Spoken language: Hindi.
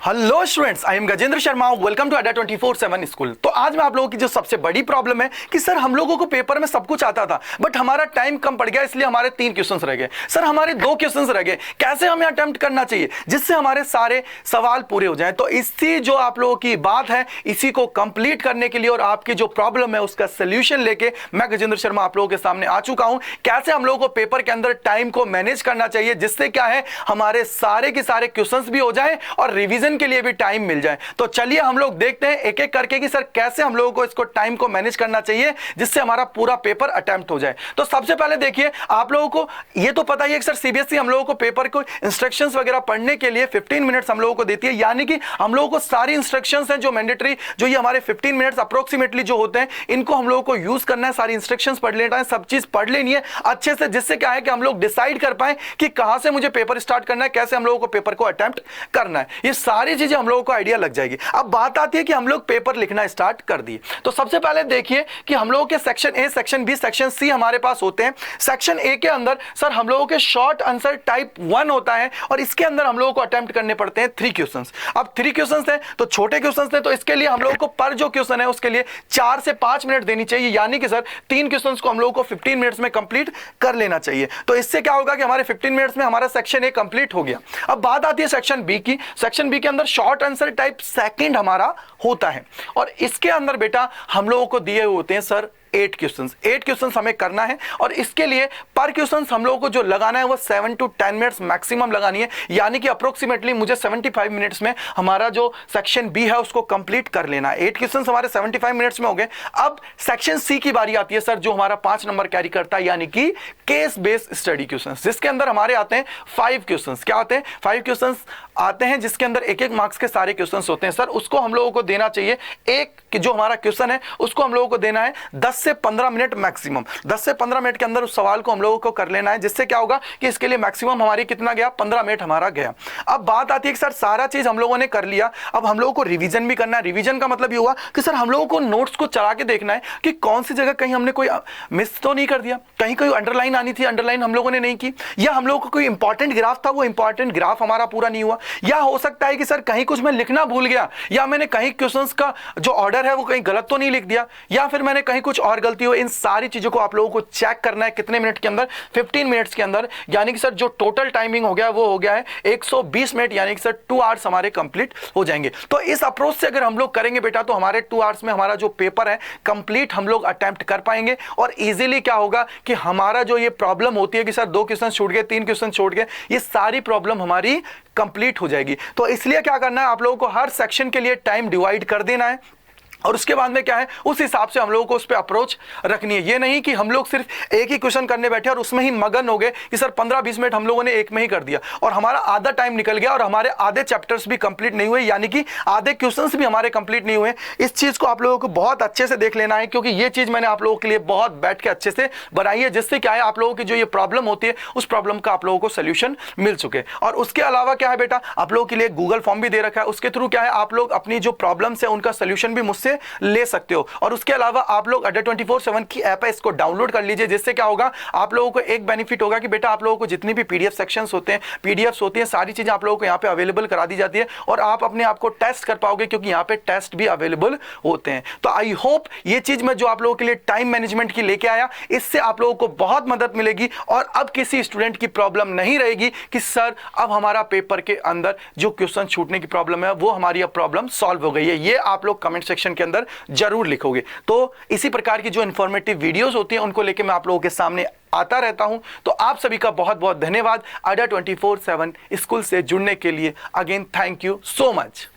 Hello students, I am Gajendra Sharma. Welcome to Adda 24/7 school. तो आज मैं आप लोगों की जो सबसे बड़ी प्रॉब्लम है कि सर हम लोगों को पेपर में सब कुछ आता था बट हमारा टाइम कम पड़ गया, इसलिए हमारे 3 क्वेश्चंस रह गए। सर हमारे 2 क्वेश्चंस रह गए, कैसे हमें अटेम्प्ट करना चाहिए जिससे हमारे सारे सवाल पूरे हो जाएं। तो इसी जो आप लोगों की बात है, इसी को कंप्लीट करने के लिए और आपकी जो प्रॉब्लम है उसका सोल्यूशन लेके मैं गजेंद्र शर्मा आप लोगों के सामने आ चुका हूं। कैसे हम लोगों को पेपर के अंदर टाइम को मैनेज करना चाहिए जिससे क्या है हमारे सारे के सारे क्वेश्चंस भी हो जाएं और रिवीजन के लिए भी टाइम मिल जाए। तो चलिए हम लोग देखते हैं एक एक करके कि सर कैसे हम लोगों को इसको टाइम को मैनेज करना चाहिए जिससे हमारा पूरा पेपर अटेम्प्ट हो जाए। तो सबसे पहले देखिए, आप लोगों को ये तो पता ही है कि सर सीबीएसई हम लोगों को पेपर को इंस्ट्रक्शंस वगैरह पढ़ने के लिए 15 मिनट्स हम लोगों को देती है, यानी कि हम लोगों को सारी इंस्ट्रक्शंस हैं जो मैंडेटरी, जो ये हमारे 15 मिनट्स अप्रोक्सीमेटली जो होते हैं, इनको हम लोगों को यूज करना है। सारी इंस्ट्रक्शंस पढ़ लेना है, सब चीज पढ़ लेनी है अच्छे से, जिससे क्या है कि हम लोग डिसाइड कर पाए कि कहां से मुझे पेपर स्टार्ट करना है, कैसे हम लोगों को पेपर को अटेम्प्ट करना है। ये सारी चीजें हम लोगों को आइडिया लग जाएगी। अब बात आती है कि हम लोग पेपर लिखना स्टार्ट कर दिए। तो सबसे पहले देखिए कि हम लोगों के section A, section B, section C हमारे पास होते हैं। सेक्शन ए के अंदर सर हम लोगों के शॉर्ट आंसर टाइप 1 होता है और इसके अंदर हम लोगों को अटेम्प्ट करने पड़ते हैं 3 क्वेश्चंस। अब 3 क्वेश्चंस हैं तो छोटे क्वेश्चंस हैं, तो इसके लिए हम लोगों को पर जो क्वेश्चन है उसके लिए 4 से 5 मिनट देनी चाहिए, यानी कि सर 3 क्वेश्चंस को हम लोगों को 15 मिनट्स में कंप्लीट कर लेना चाहिए। तो इससे क्या होगा कि हमारे 15 मिनट्स में हमारा सेक्शन ए कंप्लीट हो गया। अब बात आती है सेक्शन बी की। सेक्शन बी के अंदर शॉर्ट आंसर टाइप सेकंड हमारा होता है और इसके अंदर बेटा हम लोगों को दिए होते हैं सर 8 क्वेश्चंस हमें करना है और इसके लिए पर क्वेश्चंस हम लोगों को जो लगाना है वो 7 to 10 मिनट्स मैक्सिमम लगानी है, यानी कि अप्रोक्सीमेटली मुझे 75 मिनट्स में हमारा जो सेक्शन बी है उसको कंप्लीट कर लेना है। 8 क्वेश्चंस हमारे 75 मिनट्स में हो गए। अब सेक्शन सी की बारी आती है सर, जो हमारा 5 नंबर कैरी करता है, यानी कि केस बेस्ड स्टडी क्वेश्चंस, जिसके अंदर हमारे आते हैं 5 क्वेश्चंस। क्या आते हैं? 5 क्वेश्चंस आते हैं जिसके अंदर एक मार्क्स के सारे क्वेश्चंस होते हैं। सर उसको हम लोगों को देना चाहिए, एक जो हमारा क्वेश्चन है उसको हम लोगों को देना है 10 से 15 मिनट मैक्सिमम। 10 से 15 मिनट के अंदर उस सवाल को हम लोगों को कर लेना है, जिससे क्या होगा कि इसके लिए मैक्सिमम हमारी कितना गया, 15 मिनट हमारा गया। अब बात आती है कि सर सारा चीज हम लोगों ने कर लिया, अब हम लोगों को रिवीजन भी करना है। रिवीजन का मतलब ये हुआ कि सर हम लोगों को नोट्स को चला के देखना है कि कौन सी जगह कहीं हमने कोई मिस तो नहीं कर दिया, कहीं कोई अंडरलाइन आनी थी, अंडरलाइन हम लोगों ने नहीं की, या हम लोगों को कोई इंपॉर्टेंट ग्राफ था, वो इंपॉर्टेंट ग्राफ हमारा पूरा नहीं हुआ, या हो सकता है कि सर कहीं कुछ मैं लिखना भूल गया, या मैंने कहीं क्वेश्चंस का जो ऑर्डर है वो कहीं गलत तो नहीं लिख दिया, या फिर मैंने कहीं कुछ और गलती हो। इन सारी चीजों को आप लोगों को चेक करना है कितने मिनट के अंदर, 15 मिनट्स के अंदर, यानी कि सर जो टोटल टाइमिंग हो गया वो हो गया है 120 मिनट, यानी कि सर 2 आवर्स हमारे कंप्लीट हो जाएंगे। तो इस अप्रोच से अगर हम लोग करेंगे बेटा तो हमारे 2 आवर्स में हमारा जो पेपर है कंप्लीट हम लोग अटेम्प्ट कर पाएंगे और इजीली क्या होगा कि हमारा जो ये प्रॉब्लम होती है कि सर 2 क्वेश्चन छूट गए, 3 क्वेश्चन छूट गए, ये सारी प्रॉब्लम हमारी कंप्लीट हो जाएगी। तो इसलिए क्या करना है, आप लोगों को हर सेक्शन के लिए टाइम डिवाइड कर देना है और उसके बाद में क्या है उस हिसाब से हम लोगों को उस पर अप्रोच रखनी है। ये नहीं कि हम लोग सिर्फ एक ही क्वेश्चन करने बैठे और उसमें ही मगन हो गए कि सर 15-20 मिनट हम लोगों ने एक में ही कर दिया और हमारा आधा टाइम निकल गया और हमारे आधे चैप्टर्स भी कंप्लीट नहीं हुए, यानी कि आधे क्वेश्चंस भी हमारे कंप्लीट नहीं हुए। इस चीज को आप लोगों को बहुत अच्छे से देख लेना है, क्योंकि ये चीज मैंने आप लोगों के लिए बहुत बैठ के अच्छे से बनाई है, जिससे क्या है आप लोगों की जो ये प्रॉब्लम होती है उस प्रॉब्लम का आप लोगों को सोल्यूशन मिल चुके। और उसके अलावा क्या है बेटा, आप लोगों के लिए गूगल फॉर्म भी दे रखा है, उसके थ्रू क्या है आप लोग अपनी जो प्रॉब्लम्स है उनका सोल्यूशन भी मुझसे ले सकते हो। और उसके अलावा आप लोग अड्डा 24/7 की ऐप है, इसको डाउनलोड कर लीजिए, जिससे क्या होगा आप लोगों को एक बेनिफिट होगा कि बेटा आप लोगों को जितनी भी पीडीएफ सेक्शंस होते हैं, पीडीएफ्स होती हैं, सारी चीजें आप लोगों को यहाँ पे अवेलेबल करा दी जाती है और आप अपने आप को टेस्ट कर पाओगे, क्योंकि यहाँ पे टेस्ट भी अवेलेबल होते हैं। तो आई होप ये चीज मैं जो आप लोगों के लिए टाइम मैनेजमेंट की लेके आया, इससे आप लोगों को बहुत मदद मिलेगी और अब किसी स्टूडेंट की प्रॉब्लम नहीं रहेगी कि सर अब हमारा पेपर के अंदर जो क्वेश्चन छूटने की प्रॉब्लम है वो हमारी अब प्रॉब्लम सॉल्व हो गई है। ये आप लोग कमेंट सेक्शन के अंदर जरूर लिखोगे। तो इसी प्रकार की जो इंफॉर्मेटिव वीडियोस होती हैं उनको लेके मैं आप लोगों के सामने आता रहता हूं। तो आप सभी का बहुत बहुत धन्यवाद अड्डा 24/7 स्कूल से जुड़ने के लिए। Again thank you so much.